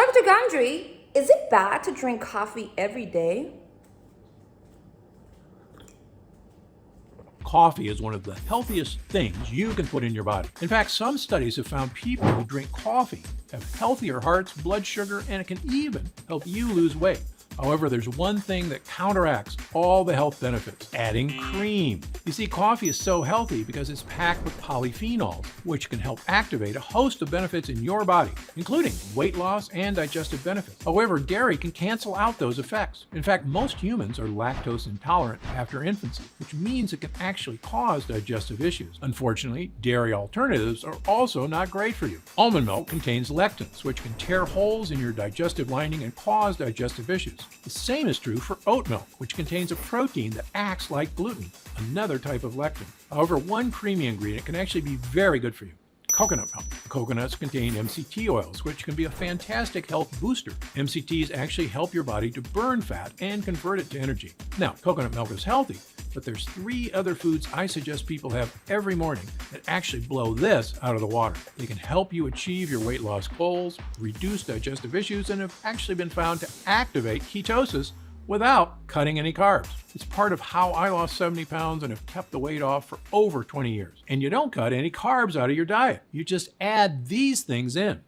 Dr. Gundry, is it bad to drink coffee every day? Coffee is one of the healthiest things you can put in your body. In fact, some studies have found people who drink coffee have healthier hearts, blood sugar, and it can even help you lose weight. However, there's one thing that counteracts all the health benefits: adding cream. You see, coffee is so healthy because it's packed with polyphenols, which can help activate a host of benefits in your body, including weight loss and digestive benefits. However, dairy can cancel out those effects. In fact, most humans are lactose intolerant after infancy, which means it can actually cause digestive issues. Unfortunately, dairy alternatives are also not great for you. Almond milk contains lectins, which can tear holes in your digestive lining and cause digestive issues. The same is true for oat milk, which contains a protein that acts like gluten, another type of lectin. However, one creamy ingredient can actually be very good for you: coconut milk. Coconuts contain MCT oils, which can be a fantastic health booster. MCTs actually help your body to burn fat and convert it to energy. Now, coconut milk is healthy, but there's 3 other foods I suggest people have every morning that actually blow this out of the water. They can help you achieve your weight loss goals, reduce digestive issues, and have actually been found to activate ketosis without cutting any carbs. It's part of how I lost 70 pounds and have kept the weight off for over 20 years. And you don't cut any carbs out of your diet. You just add these things in.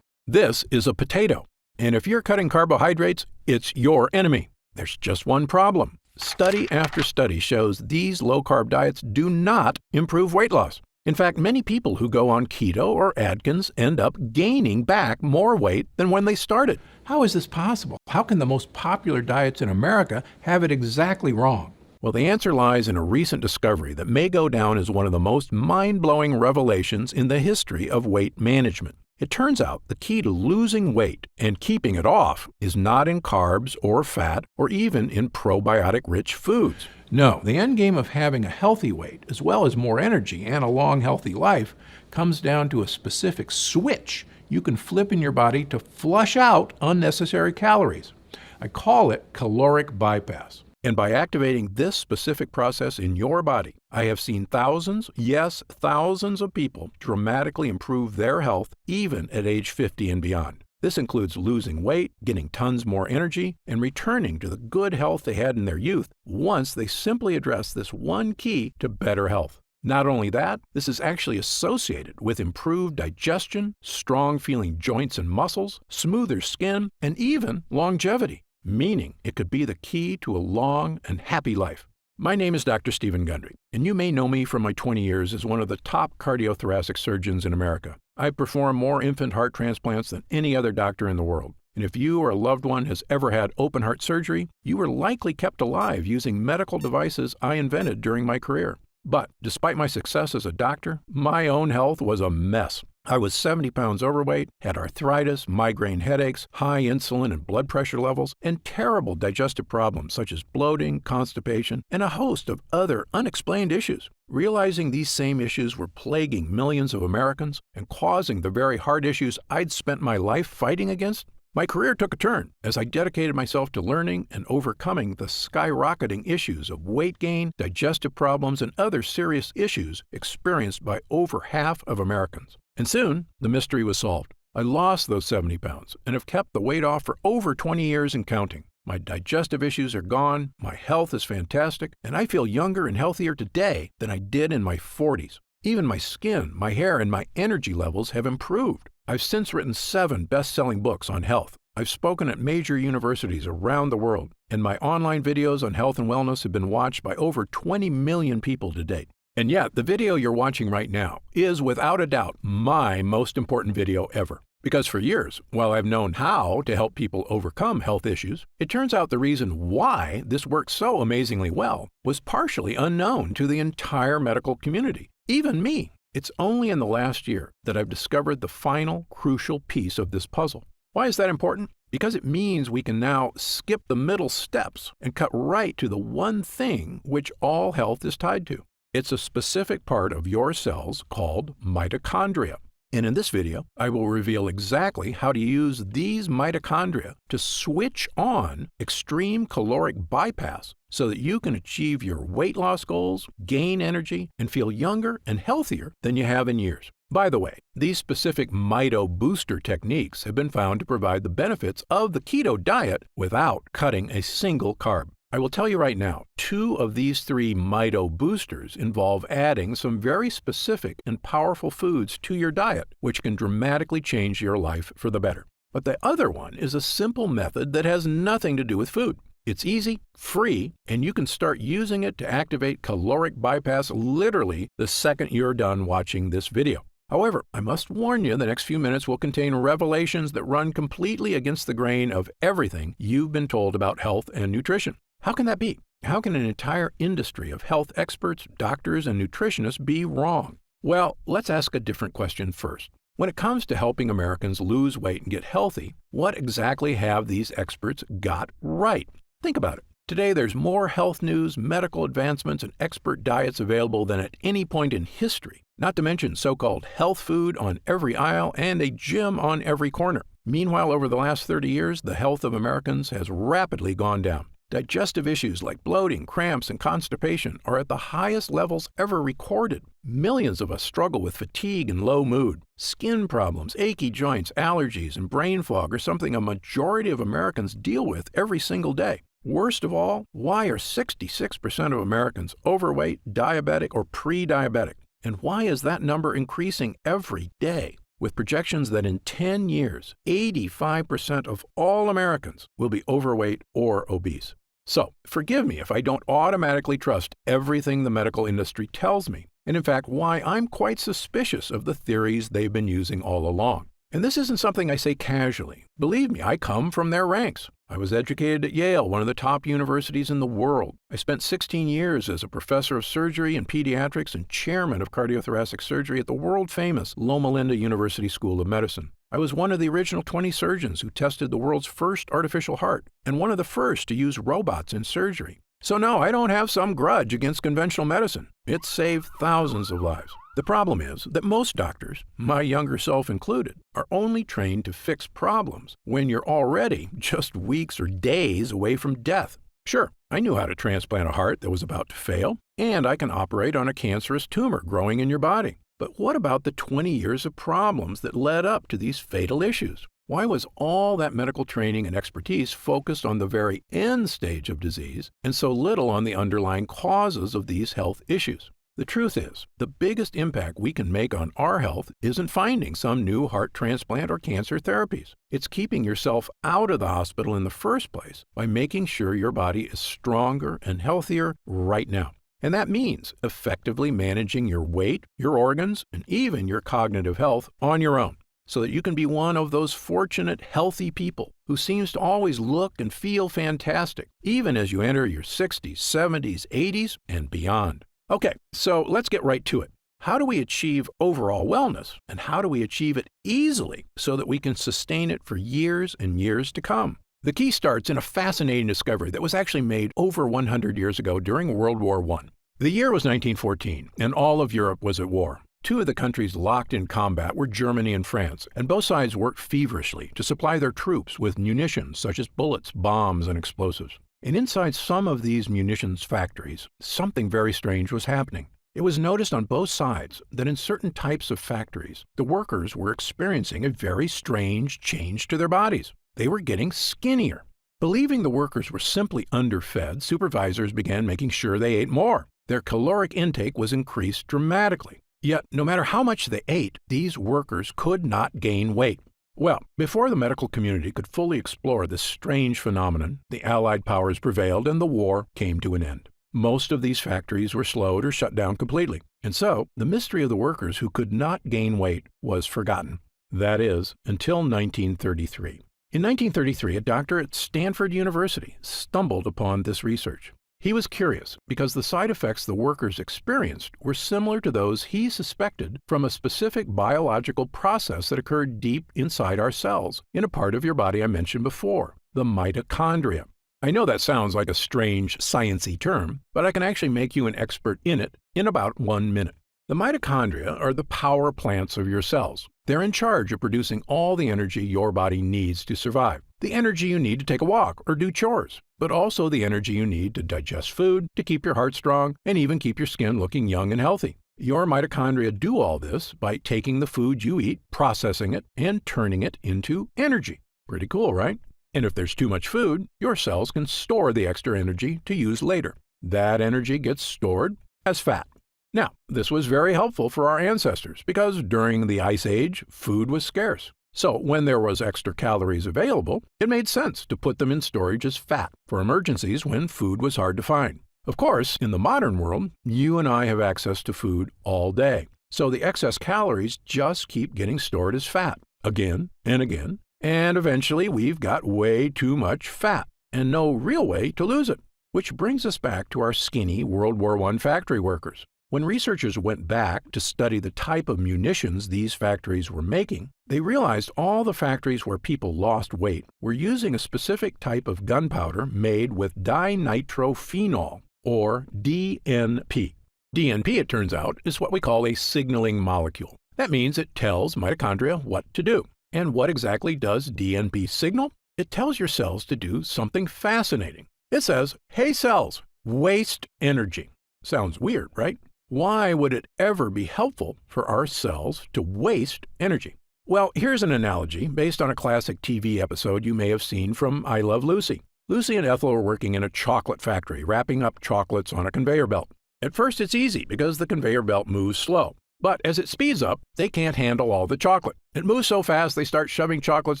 This is a potato. And if you're cutting carbohydrates, it's your enemy. There's just one problem. Study after study shows these low-carb diets do not improve weight loss. In fact, many people who go on keto or Atkins end up gaining back more weight than when they started. How is this possible? How can the most popular diets in America have it exactly wrong? Well, the answer lies in a recent discovery that may go down as one of the most mind-blowing revelations in the history of weight management. It turns out the key to losing weight and keeping it off is not in carbs or fat or even in probiotic-rich foods. No, the end game of having a healthy weight, as well as more energy and a long, healthy life, comes down to a specific switch you can flip in your body to flush out unnecessary calories. I call it caloric bypass. And by activating this specific process in your body, I have seen thousands, yes, thousands of people dramatically improve their health, even at age 50 and beyond. This includes losing weight, getting tons more energy, and returning to the good health they had in their youth once they simply address this one key to better health. Not only that, this is actually associated with improved digestion, strong feeling joints and muscles, smoother skin, and even longevity, meaning it could be the key to a long and happy life. My name is Dr. Stephen Gundry, and you may know me from my 20 years as one of the top cardiothoracic surgeons in America. I've performed more infant heart transplants than any other doctor in the world. And if you or a loved one has ever had open heart surgery, you were likely kept alive using medical devices I invented during my career. But despite my success as a doctor, my own health was a mess. I was 70 pounds overweight, had arthritis, migraine headaches, high insulin and blood pressure levels, and terrible digestive problems such as bloating, constipation, and a host of other unexplained issues. Realizing these same issues were plaguing millions of Americans and causing the very heart issues I'd spent my life fighting against, my career took a turn as I dedicated myself to learning and overcoming the skyrocketing issues of weight gain, digestive problems, and other serious issues experienced by over half of Americans. And soon, the mystery was solved. I lost those 70 pounds and have kept the weight off for over 20 years and counting. My digestive issues are gone, my health is fantastic, and I feel younger and healthier today than I did in my 40s. Even my skin, my hair, and my energy levels have improved. I've since written 7 best-selling books on health. I've spoken at major universities around the world, and my online videos on health and wellness have been watched by over 20 million people to date. And yet, the video you're watching right now is without a doubt my most important video ever. Because for years, while I've known how to help people overcome health issues, it turns out the reason why this works so amazingly well was partially unknown to the entire medical community, even me. It's only in the last year that I've discovered the final crucial piece of this puzzle. Why is that important? Because it means we can now skip the middle steps and cut right to the one thing which all health is tied to. It's a specific part of your cells called mitochondria. And in this video, I will reveal exactly how to use these mitochondria to switch on extreme caloric bypass so that you can achieve your weight loss goals, gain energy, and feel younger and healthier than you have in years. By the way, these specific Mito booster techniques have been found to provide the benefits of the keto diet without cutting a single carb. I will tell you right now, 2 of these 3 Mito boosters involve adding some very specific and powerful foods to your diet, which can dramatically change your life for the better. But the other one is a simple method that has nothing to do with food. It's easy, free, and you can start using it to activate caloric bypass literally the second you're done watching this video. However, I must warn you the next few minutes will contain revelations that run completely against the grain of everything you've been told about health and nutrition. How can that be? How can an entire industry of health experts, doctors, and nutritionists be wrong? Well, let's ask a different question first. When it comes to helping Americans lose weight and get healthy, what exactly have these experts got right? Think about it. Today, there's more health news, medical advancements, and expert diets available than at any point in history, not to mention so-called health food on every aisle and a gym on every corner. Meanwhile, over the last 30 years, the health of Americans has rapidly gone down. Digestive issues like bloating, cramps, and constipation are at the highest levels ever recorded. Millions of us struggle with fatigue and low mood. Skin problems, achy joints, allergies, and brain fog are something a majority of Americans deal with every single day. Worst of all, why are 66% of Americans overweight, diabetic, or pre-diabetic? And why is that number increasing every day? With projections that in 10 years, 85% of all Americans will be overweight or obese. So, forgive me if I don't automatically trust everything the medical industry tells me, and in fact, why I'm quite suspicious of the theories they've been using all along. And this isn't something I say casually. Believe me, I come from their ranks. I was educated at Yale, one of the top universities in the world. I spent 16 years as a professor of surgery and pediatrics and chairman of cardiothoracic surgery at the world-famous Loma Linda University School of Medicine. I was one of the original 20 surgeons who tested the world's first artificial heart and one of the first to use robots in surgery. So no, I don't have some grudge against conventional medicine. It's saved thousands of lives. The problem is that most doctors, my younger self included, are only trained to fix problems when you're already just weeks or days away from death. Sure, I knew how to transplant a heart that was about to fail, and I can operate on a cancerous tumor growing in your body. But what about the 20 years of problems that led up to these fatal issues? Why was all that medical training and expertise focused on the very end stage of disease and so little on the underlying causes of these health issues? The truth is, the biggest impact we can make on our health isn't finding some new heart transplant or cancer therapies. It's keeping yourself out of the hospital in the first place by making sure your body is stronger and healthier right now. And that means effectively managing your weight, your organs, and even your cognitive health on your own, so that you can be one of those fortunate, healthy people who seems to always look and feel fantastic, even as you enter your 60s, 70s, 80s, and beyond. Okay, so let's get right to it. How do we achieve overall wellness, and how do we achieve it easily so that we can sustain it for years and years to come? The key starts in a fascinating discovery that was actually made over 100 years ago during World War I. The year was 1914, and all of Europe was at war. 2 of the countries locked in combat were Germany and France, and both sides worked feverishly to supply their troops with munitions such as bullets, bombs, and explosives. And inside some of these munitions factories, something very strange was happening. It was noticed on both sides that in certain types of factories, the workers were experiencing a very strange change to their bodies. They were getting skinnier. Believing the workers were simply underfed, supervisors began making sure they ate more. Their caloric intake was increased dramatically. Yet, no matter how much they ate, these workers could not gain weight. Well, before the medical community could fully explore this strange phenomenon, the Allied powers prevailed and the war came to an end. Most of these factories were slowed or shut down completely, and so the mystery of the workers who could not gain weight was forgotten. That is, until 1933. In 1933, a doctor at Stanford University stumbled upon this research. He was curious because the side effects the workers experienced were similar to those he suspected from a specific biological process that occurred deep inside our cells in a part of your body I mentioned before, the mitochondria. I know that sounds like a strange, science-y term, but I can actually make you an expert in it in about 1 minute. The mitochondria are the power plants of your cells. They're in charge of producing all the energy your body needs to survive. The energy you need to take a walk or do chores, but also the energy you need to digest food, to keep your heart strong, and even keep your skin looking young and healthy. Your mitochondria do all this by taking the food you eat, processing it, and turning it into energy. Pretty cool, right? And if there's too much food, your cells can store the extra energy to use later. That energy gets stored as fat. Now, this was very helpful for our ancestors because during the Ice Age, food was scarce. So when there was extra calories available, it made sense to put them in storage as fat for emergencies when food was hard to find. Of course, in the modern world, you and I have access to food all day. So the excess calories just keep getting stored as fat again and again. And eventually we've got way too much fat and no real way to lose it. Which brings us back to our skinny World War I factory workers. When researchers went back to study the type of munitions these factories were making, they realized all the factories where people lost weight were using a specific type of gunpowder made with dinitrophenol, or DNP. DNP, it turns out, is what we call a signaling molecule. That means it tells mitochondria what to do. And what exactly does DNP signal? It tells your cells to do something fascinating. It says, "Hey cells, waste energy." Sounds weird, right? Why would it ever be helpful for our cells to waste energy? Well, here's an analogy based on a classic TV episode you may have seen from I Love Lucy. Lucy and Ethel are working in a chocolate factory, wrapping up chocolates on a conveyor belt. At first, it's easy because the conveyor belt moves slow. But as it speeds up, they can't handle all the chocolate. It moves so fast they start shoving chocolates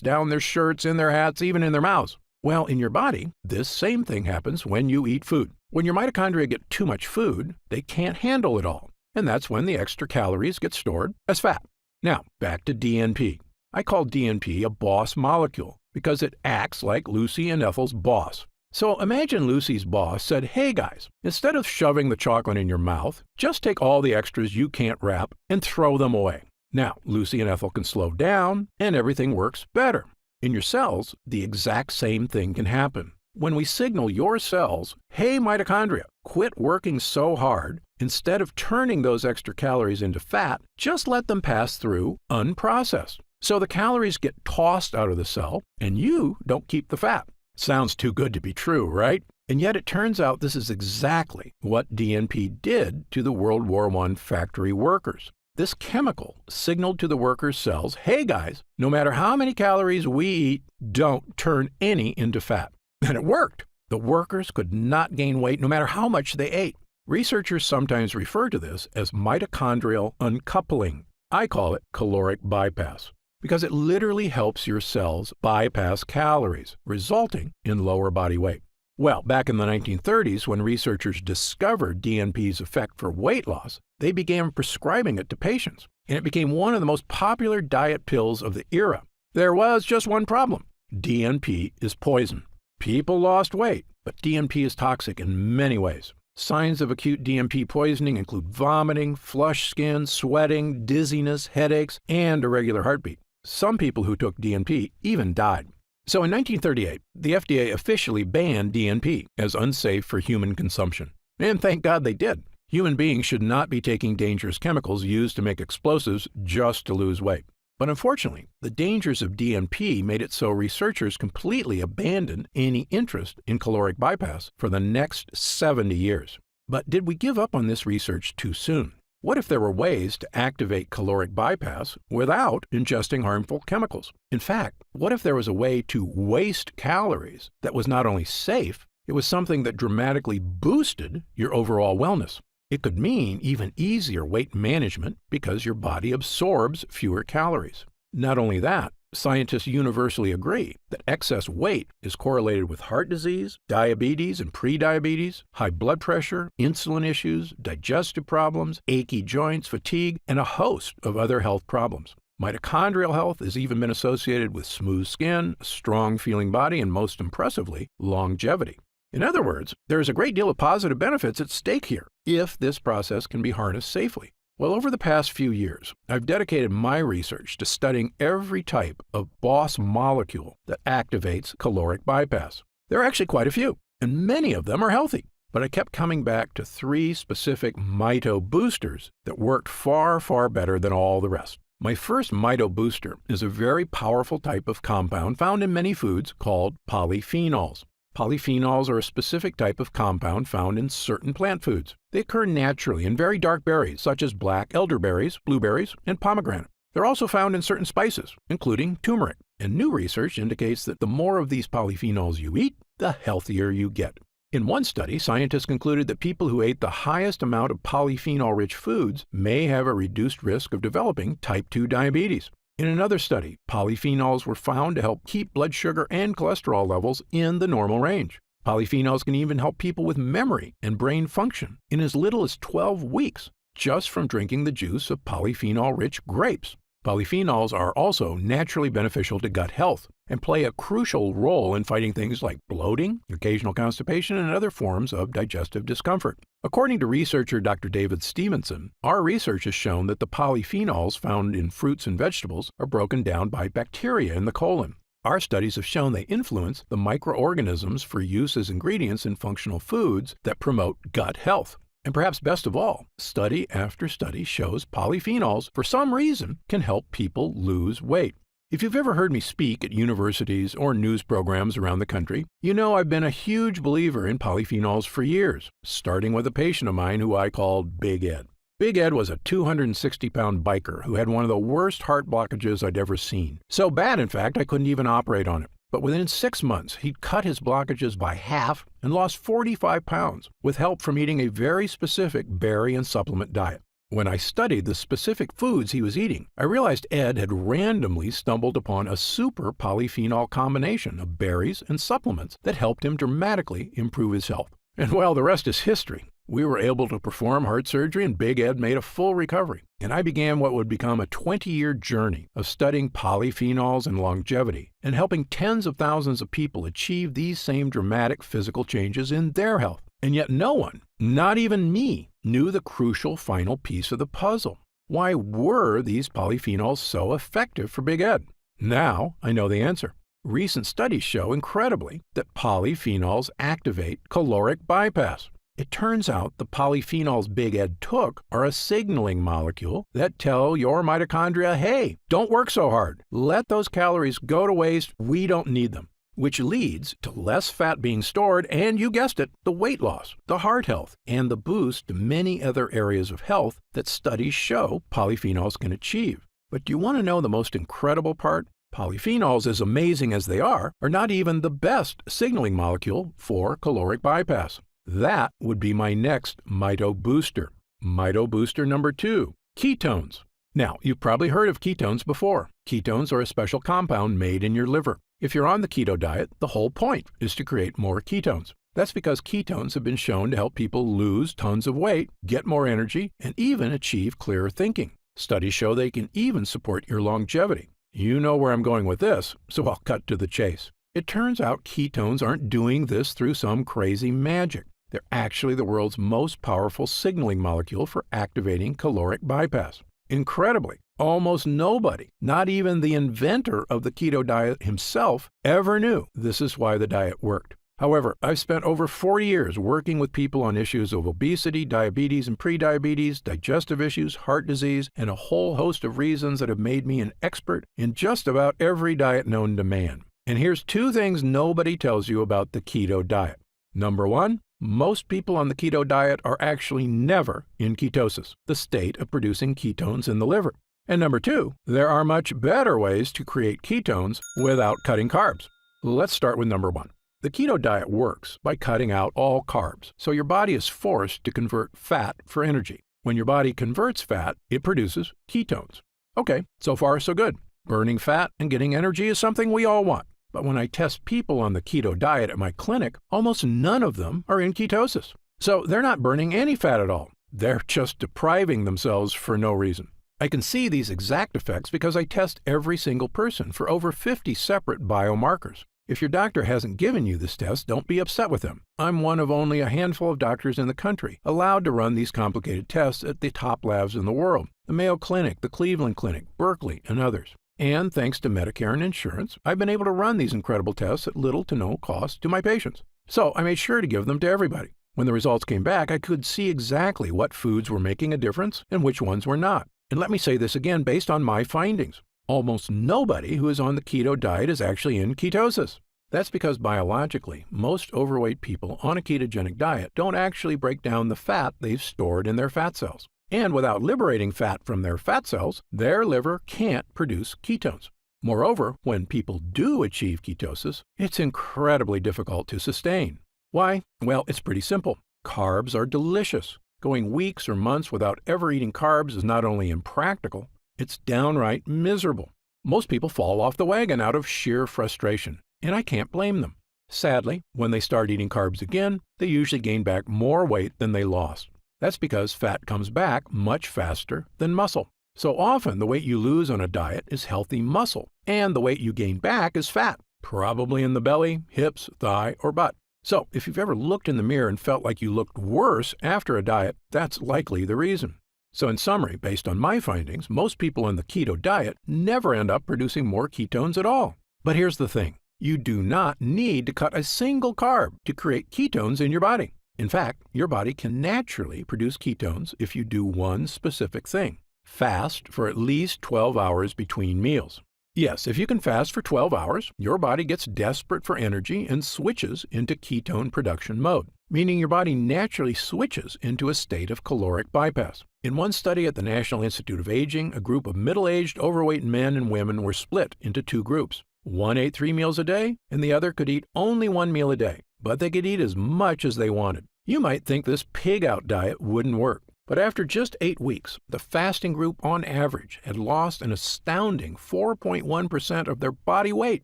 down their shirts, in their hats, even in their mouths. Well, in your body, this same thing happens when you eat food. When your mitochondria get too much food, they can't handle it all. And that's when the extra calories get stored as fat. Now, back to DNP. I call DNP a boss molecule because it acts like Lucy and Ethel's boss. So imagine Lucy's boss said, "Hey guys, instead of shoving the chocolate in your mouth, just take all the extras you can't wrap and throw them away." Now, Lucy and Ethel can slow down and everything works better. In your cells, the exact same thing can happen. When we signal your cells, "Hey mitochondria, quit working so hard," instead of turning those extra calories into fat, just let them pass through unprocessed. So the calories get tossed out of the cell and you don't keep the fat. Sounds too good to be true, right? And yet it turns out this is exactly what DNP did to the World War I factory workers. This chemical signaled to the workers' cells, "Hey guys, no matter how many calories we eat, don't turn any into fat." And it worked. The workers could not gain weight no matter how much they ate. Researchers sometimes refer to this as mitochondrial uncoupling. I call it caloric bypass because it literally helps your cells bypass calories, resulting in lower body weight. Well, back in the 1930s, when researchers discovered DNP's effect for weight loss, they began prescribing it to patients, and it became one of the most popular diet pills of the era. There was just one problem. DNP is poison. People lost weight, but DNP is toxic in many ways. Signs of acute DNP poisoning include vomiting, flushed skin, sweating, dizziness, headaches, and irregular heartbeat. Some people who took DNP even died. So in 1938, the FDA officially banned DNP as unsafe for human consumption. And thank God they did. Human beings should not be taking dangerous chemicals used to make explosives just to lose weight. But unfortunately, the dangers of DNP made it so researchers completely abandoned any interest in caloric bypass for the next 70 years. But did we give up on this research too soon? What if there were ways to activate caloric bypass without ingesting harmful chemicals? In fact, what if there was a way to waste calories that was not only safe, it was something that dramatically boosted your overall wellness? It could mean even easier weight management because your body absorbs fewer calories. Not only that, scientists universally agree that excess weight is correlated with heart disease, diabetes and prediabetes, high blood pressure, insulin issues, digestive problems, achy joints, fatigue, and a host of other health problems. Mitochondrial health has even been associated with smooth skin, a strong feeling body, and most impressively, longevity. In other words, there is a great deal of positive benefits at stake here if this process can be harnessed safely. Well, over the past few years, I've dedicated my research to studying every type of boss molecule that activates caloric bypass. There are actually quite a few, and many of them are healthy. but I kept coming back to 3 specific Mito boosters that worked far, far better than all the rest. My first Mito booster is a very powerful type of compound found in many foods called polyphenols. Polyphenols are a specific type of compound found in certain plant foods. They occur naturally in very dark berries, such as black elderberries, blueberries, and pomegranate. They're also found in certain spices, including turmeric, and new research indicates that the more of these polyphenols you eat, the healthier you get. In one study, scientists concluded that people who ate the highest amount of polyphenol-rich foods may have a reduced risk of developing type 2 diabetes. In another study, polyphenols were found to help keep blood sugar and cholesterol levels in the normal range. Polyphenols can even help people with memory and brain function in as little as 12 weeks, just from drinking the juice of polyphenol-rich grapes. Polyphenols are also naturally beneficial to gut health and play a crucial role in fighting things like bloating, occasional constipation, and other forms of digestive discomfort. According to researcher Dr. David Stevenson, our research has shown that the polyphenols found in fruits and vegetables are broken down by bacteria in the colon. Our studies have shown they influence the microorganisms for use as ingredients in functional foods that promote gut health. And perhaps best of all, study after study shows polyphenols, for some reason, can help people lose weight. If you've ever heard me speak at universities or news programs around the country, you know I've been a huge believer in polyphenols for years, starting with a patient of mine who I called Big Ed. Big Ed was a 260-pound biker who had one of the worst heart blockages I'd ever seen. So bad, in fact, I couldn't even operate on it. But within 6 months, he'd cut his blockages by half and lost 45 pounds with help from eating a very specific berry and supplement diet. When I studied the specific foods he was eating, I realized Ed had randomly stumbled upon a super polyphenol combination of berries and supplements that helped him dramatically improve his health. And well, the rest is history. We were able to perform heart surgery and Big Ed made a full recovery. And I began what would become a 20-year journey of studying polyphenols and longevity and helping tens of thousands of people achieve these same dramatic physical changes in their health. And yet no one, not even me, knew the crucial final piece of the puzzle. Why were these polyphenols so effective for Big Ed? Now I know the answer. Recent studies show, incredibly, that polyphenols activate caloric bypass. It turns out the polyphenols Big Ed took are a signaling molecule that tell your mitochondria, hey, don't work so hard. Let those calories go to waste. We don't need them. Which leads to less fat being stored and, you guessed it, the weight loss, the heart health, and the boost to many other areas of health that studies show polyphenols can achieve. But do you want to know the most incredible part? Polyphenols, as amazing as they are not even the best signaling molecule for caloric bypass. That would be my next Mito booster. Mito booster number 2, ketones. Now, you've probably heard of ketones before. Ketones are a special compound made in your liver. If you're on the keto diet, the whole point is to create more ketones. That's because ketones have been shown to help people lose tons of weight, get more energy, and even achieve clearer thinking. Studies show they can even support your longevity. You know where I'm going with this, so I'll cut to the chase. It turns out ketones aren't doing this through some crazy magic. They're actually the world's most powerful signaling molecule for activating caloric bypass. Incredibly, almost nobody, not even the inventor of the keto diet himself, ever knew this is why the diet worked. However, I've spent over 40 years working with people on issues of obesity, diabetes and prediabetes, digestive issues, heart disease, and a whole host of reasons that have made me an expert in just about every diet known to man. And here's 2 things nobody tells you about the keto diet. Number 1, most people on the keto diet are actually never in ketosis, the state of producing ketones in the liver. And number 2, there are much better ways to create ketones without cutting carbs. Let's start with number 1. The keto diet works by cutting out all carbs, so your body is forced to convert fat for energy. When your body converts fat, it produces ketones. Okay, so far so good. Burning fat and getting energy is something we all want. But when I test people on the keto diet at my clinic, almost none of them are in ketosis. So they're not burning any fat at all. They're just depriving themselves for no reason. I can see these exact effects because I test every single person for over 50 separate biomarkers. If your doctor hasn't given you this test, don't be upset with them. I'm one of only a handful of doctors in the country allowed to run these complicated tests at the top labs in the world: the Mayo Clinic, the Cleveland Clinic, Berkeley, and others. And thanks to Medicare and insurance, I've been able to run these incredible tests at little to no cost to my patients. So I made sure to give them to everybody. When the results came back, I could see exactly what foods were making a difference and which ones were not. And let me say this again based on my findings. Almost nobody who is on the keto diet is actually in ketosis. That's because biologically, most overweight people on a ketogenic diet don't actually break down the fat they've stored in their fat cells. And without liberating fat from their fat cells, their liver can't produce ketones. Moreover, when people do achieve ketosis, it's incredibly difficult to sustain. Why? Well, it's pretty simple. Carbs are delicious. Going weeks or months without ever eating carbs is not only impractical, it's downright miserable. Most people fall off the wagon out of sheer frustration, and I can't blame them. Sadly, when they start eating carbs again, they usually gain back more weight than they lost. That's because fat comes back much faster than muscle. So often, the weight you lose on a diet is healthy muscle, and the weight you gain back is fat, probably in the belly, hips, thigh, or butt. So if you've ever looked in the mirror and felt like you looked worse after a diet, that's likely the reason. So in summary, based on my findings, most people on the keto diet never end up producing more ketones at all. But here's the thing. You do not need to cut a single carb to create ketones in your body. In fact, your body can naturally produce ketones if you do one specific thing. Fast for at least 12 hours between meals. Yes, if you can fast for 12 hours, your body gets desperate for energy and switches into ketone production mode, meaning your body naturally switches into a state of caloric bypass. In one study at the National Institute of Aging, a group of middle-aged overweight men and women were split into two groups. One ate 3 meals a day, and the other could eat only 1 meal a day, but they could eat as much as they wanted. You might think this pig-out diet wouldn't work. But after just 8 weeks, the fasting group on average had lost an astounding 4.1% of their body weight.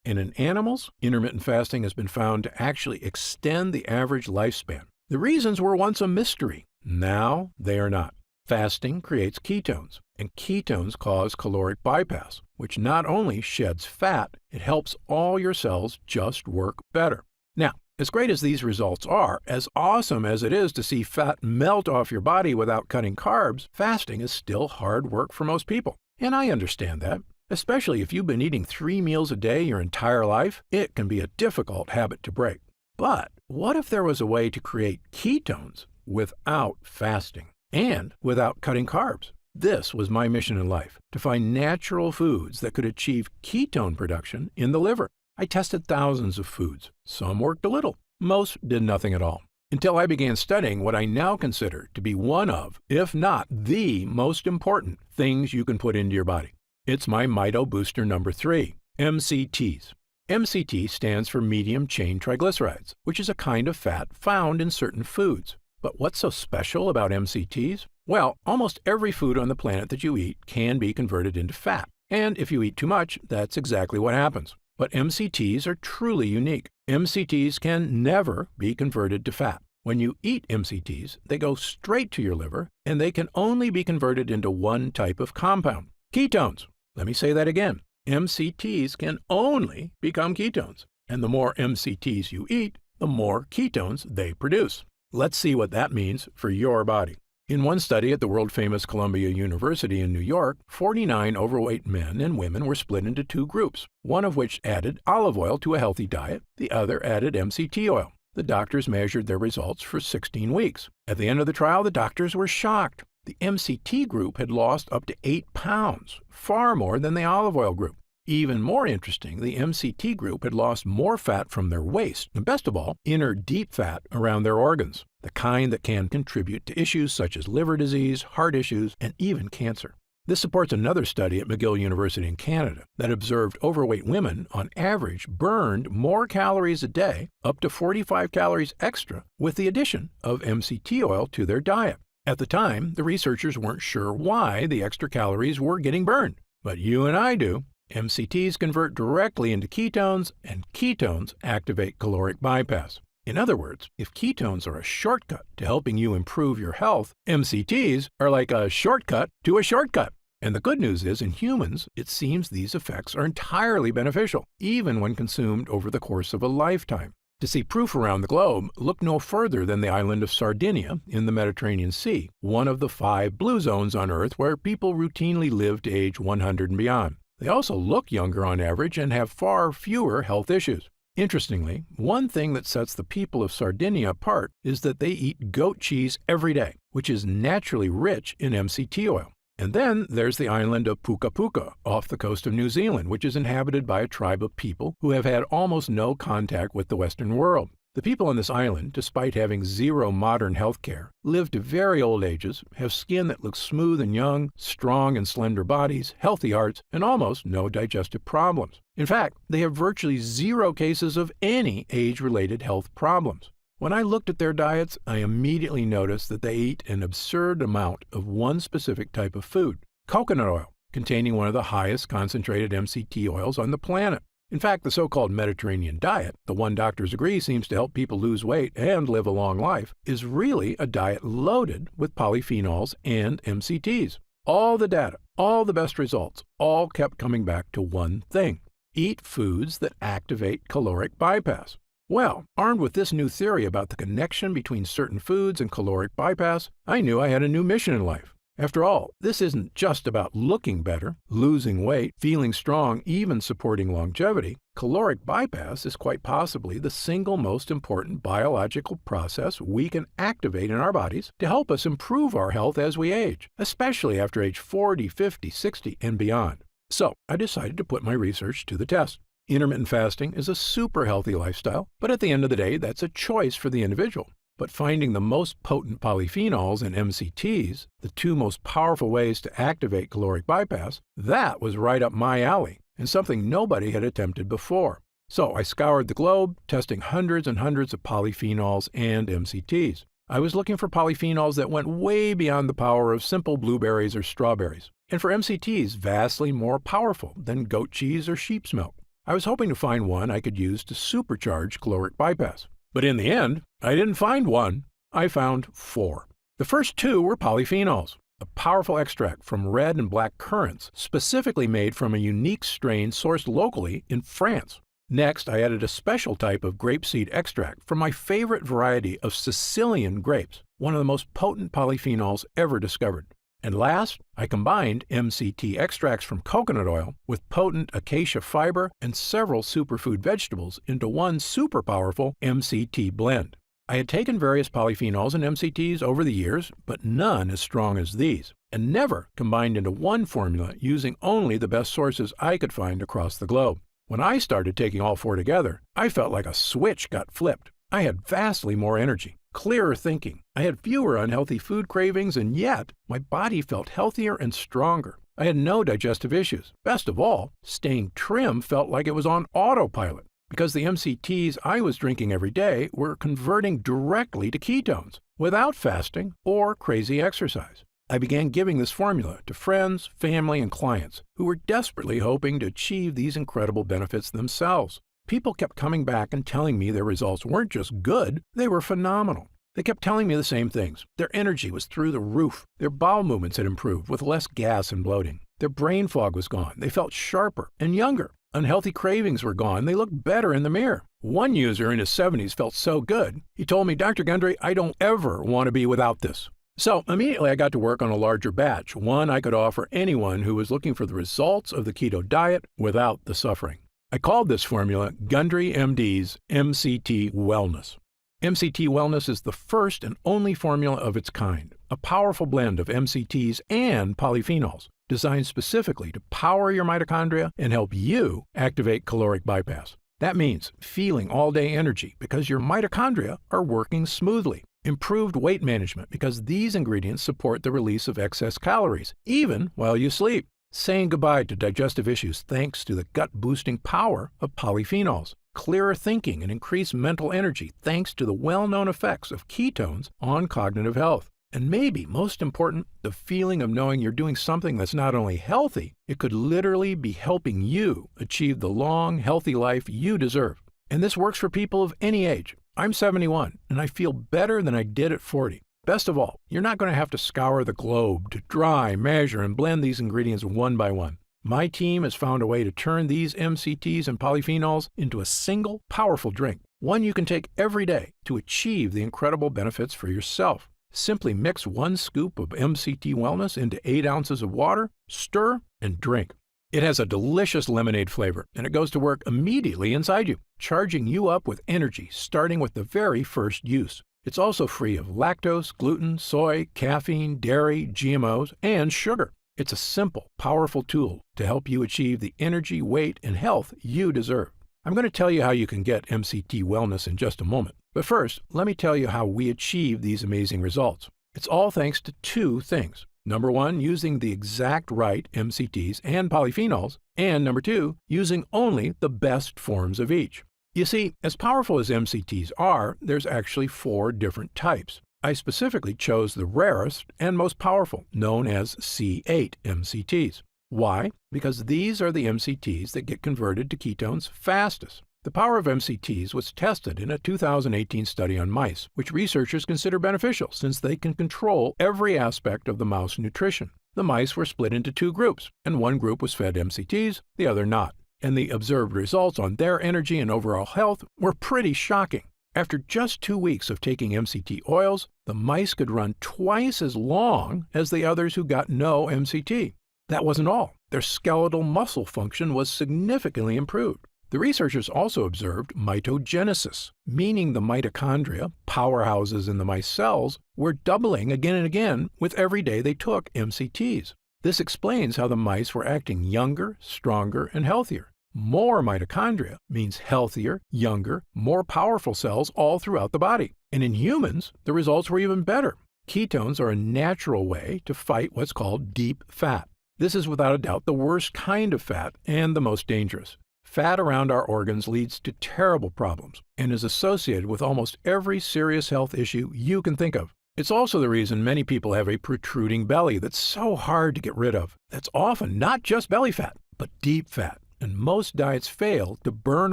And in animals, intermittent fasting has been found to actually extend the average lifespan. The reasons were once a mystery. Now they are not. Fasting creates ketones, and ketones cause caloric bypass, which not only sheds fat, it helps all your cells just work better. Now, as great as these results are, as awesome as it is to see fat melt off your body without cutting carbs, fasting is still hard work for most people. And I understand that. Especially if you've been eating 3 meals a day your entire life, it can be a difficult habit to break. But what if there was a way to create ketones without fasting and without cutting carbs? This was my mission in life, to find natural foods that could achieve ketone production in the liver. I tested thousands of foods. Some worked a little. Most did nothing at all. Until I began studying what I now consider to be one of, if not the most important things you can put into your body. It's my Mito Booster number 3, MCTs. MCT stands for medium chain triglycerides, which is a kind of fat found in certain foods. But what's so special about MCTs? Well, almost every food on the planet that you eat can be converted into fat. And if you eat too much, that's exactly what happens. But MCTs are truly unique. MCTs can never be converted to fat. When you eat MCTs, they go straight to your liver, and they can only be converted into one type of compound, ketones. Let me say that again. MCTs can only become ketones. And the more MCTs you eat, the more ketones they produce. Let's see what that means for your body. In one study at the world-famous Columbia University in New York, 49 overweight men and women were split into two groups, one of which added olive oil to a healthy diet, the other added MCT oil. The doctors measured their results for 16 weeks. At the end of the trial, the doctors were shocked. The MCT group had lost up to 8 pounds, far more than the olive oil group. Even more interesting, the MCT group had lost more fat from their waist, and best of all, inner deep fat around their organs, the kind that can contribute to issues such as liver disease, heart issues, and even cancer. This supports another study at McGill University in Canada that observed overweight women, on average, burned more calories a day, up to 45 calories extra, with the addition of MCT oil to their diet. At the time, the researchers weren't sure why the extra calories were getting burned, but you and I do. MCTs convert directly into ketones, and ketones activate caloric bypass. In other words, if ketones are a shortcut to helping you improve your health, MCTs are like a shortcut to a shortcut. And the good news is, in humans, it seems these effects are entirely beneficial, even when consumed over the course of a lifetime. To see proof around the globe, look no further than the island of Sardinia in the Mediterranean Sea, one of the 5 blue zones on Earth where people routinely live to age 100 and beyond. They also look younger on average and have far fewer health issues. Interestingly, one thing that sets the people of Sardinia apart is that they eat goat cheese every day, which is naturally rich in MCT oil. And then there's the island of Puka Puka off the coast of New Zealand, which is inhabited by a tribe of people who have had almost no contact with the Western world. The people on this island, despite having zero modern health care, live to very old ages, have skin that looks smooth and young, strong and slender bodies, healthy hearts, and almost no digestive problems. In fact, they have virtually zero cases of any age-related health problems. When I looked at their diets, I immediately noticed that they eat an absurd amount of one specific type of food, coconut oil, containing one of the highest concentrated MCT oils on the planet. In fact, the so-called Mediterranean diet, the one doctors agree seems to help people lose weight and live a long life, is really a diet loaded with polyphenols and MCTs. All the data, all the best results, all kept coming back to one thing: eat foods that activate caloric bypass. Well, armed with this new theory about the connection between certain foods and caloric bypass, I knew I had a new mission in life. After all, this isn't just about looking better, losing weight, feeling strong, even supporting longevity. Caloric bypass is quite possibly the single most important biological process we can activate in our bodies to help us improve our health as we age, especially after age 40, 50, 60, and beyond. So I decided to put my research to the test. Intermittent fasting is a super healthy lifestyle, but at the end of the day, that's a choice for the individual. But finding the most potent polyphenols and MCTs, the two most powerful ways to activate caloric bypass, that was right up my alley, and something nobody had attempted before. So I scoured the globe, testing hundreds and hundreds of polyphenols and MCTs. I was looking for polyphenols that went way beyond the power of simple blueberries or strawberries, and for MCTs vastly more powerful than goat cheese or sheep's milk. I was hoping to find one I could use to supercharge caloric bypass. But in the end, I didn't find one. I found 4. The first 2 were polyphenols, a powerful extract from red and black currants, specifically made from a unique strain sourced locally in France. Next, I added a special type of grapeseed extract from my favorite variety of Sicilian grapes, one of the most potent polyphenols ever discovered. And last, I combined MCT extracts from coconut oil with potent acacia fiber and several superfood vegetables into one super powerful MCT blend. I had taken various polyphenols and MCTs over the years, but none as strong as these, and never combined into one formula using only the best sources I could find across the globe. When I started taking all 4 together, I felt like a switch got flipped. I had vastly more energy, clearer thinking. I had fewer unhealthy food cravings, and yet my body felt healthier and stronger. I had no digestive issues. Best of all, staying trim felt like it was on autopilot, because the MCTs I was drinking every day were converting directly to ketones, without fasting or crazy exercise. I began giving this formula to friends, family, and clients who were desperately hoping to achieve these incredible benefits themselves. People kept coming back and telling me their results weren't just good, they were phenomenal. They kept telling me the same things. Their energy was through the roof. Their bowel movements had improved with less gas and bloating. Their brain fog was gone. They felt sharper and younger. Unhealthy cravings were gone. They looked better in the mirror. One user in his 70s felt so good, he told me, "Dr. Gundry, I don't ever want to be without this." So immediately I got to work on a larger batch, one I could offer anyone who was looking for the results of the keto diet without the suffering. I called this formula Gundry MD's MCT Wellness. MCT Wellness is the first and only formula of its kind, a powerful blend of MCTs and polyphenols, designed specifically to power your mitochondria and help you activate caloric bypass. That means feeling all-day energy because your mitochondria are working smoothly. Improved weight management because these ingredients support the release of excess calories, even while you sleep. Saying goodbye to digestive issues thanks to the gut-boosting power of polyphenols. Clearer thinking and increased mental energy thanks to the well-known effects of ketones on cognitive health. And maybe most important, the feeling of knowing you're doing something that's not only healthy, it could literally be helping you achieve the long, healthy life you deserve. And this works for people of any age. I'm 71, and I feel better than I did at 40. Best of all, you're not going to have to scour the globe to dry, measure, and blend these ingredients one by one. My team has found a way to turn these MCTs and polyphenols into a single, powerful drink, one you can take every day to achieve the incredible benefits for yourself. Simply mix 1 scoop of MCT Wellness into 8 ounces of water, stir, and drink. It has a delicious lemonade flavor, and it goes to work immediately inside you, charging you up with energy starting with the very first use. It's also free of lactose, gluten, soy, caffeine, dairy, GMOs, and sugar. It's a simple, powerful tool to help you achieve the energy, weight, and health you deserve. I'm going to tell you how you can get MCT Wellness in just a moment. But first, let me tell you how we achieve these amazing results. It's all thanks to two things. Number one, using the exact right MCTs and polyphenols, and number two, using only the best forms of each. You see, as powerful as MCTs are, there's actually 4 different types. I specifically chose the rarest and most powerful, known as C8 MCTs. Why? Because these are the MCTs that get converted to ketones fastest. The power of MCTs was tested in a 2018 study on mice, which researchers consider beneficial since they can control every aspect of the mouse nutrition. The mice were split into 2 groups, and one group was fed MCTs, the other not. And the observed results on their energy and overall health were pretty shocking. After just 2 weeks of taking MCT oils, the mice could run twice as long as the others who got no MCT. That wasn't all. Their skeletal muscle function was significantly improved. The researchers also observed mitogenesis, meaning the mitochondria, powerhouses in the mice cells, were doubling again and again with every day they took MCTs. This explains how the mice were acting younger, stronger, and healthier. More mitochondria means healthier, younger, more powerful cells all throughout the body. And in humans, the results were even better. Ketones are a natural way to fight what's called deep fat. This is without a doubt the worst kind of fat and the most dangerous. Fat around our organs leads to terrible problems and is associated with almost every serious health issue you can think of. It's also the reason many people have a protruding belly that's so hard to get rid of. That's often not just belly fat, but deep fat, and most diets fail to burn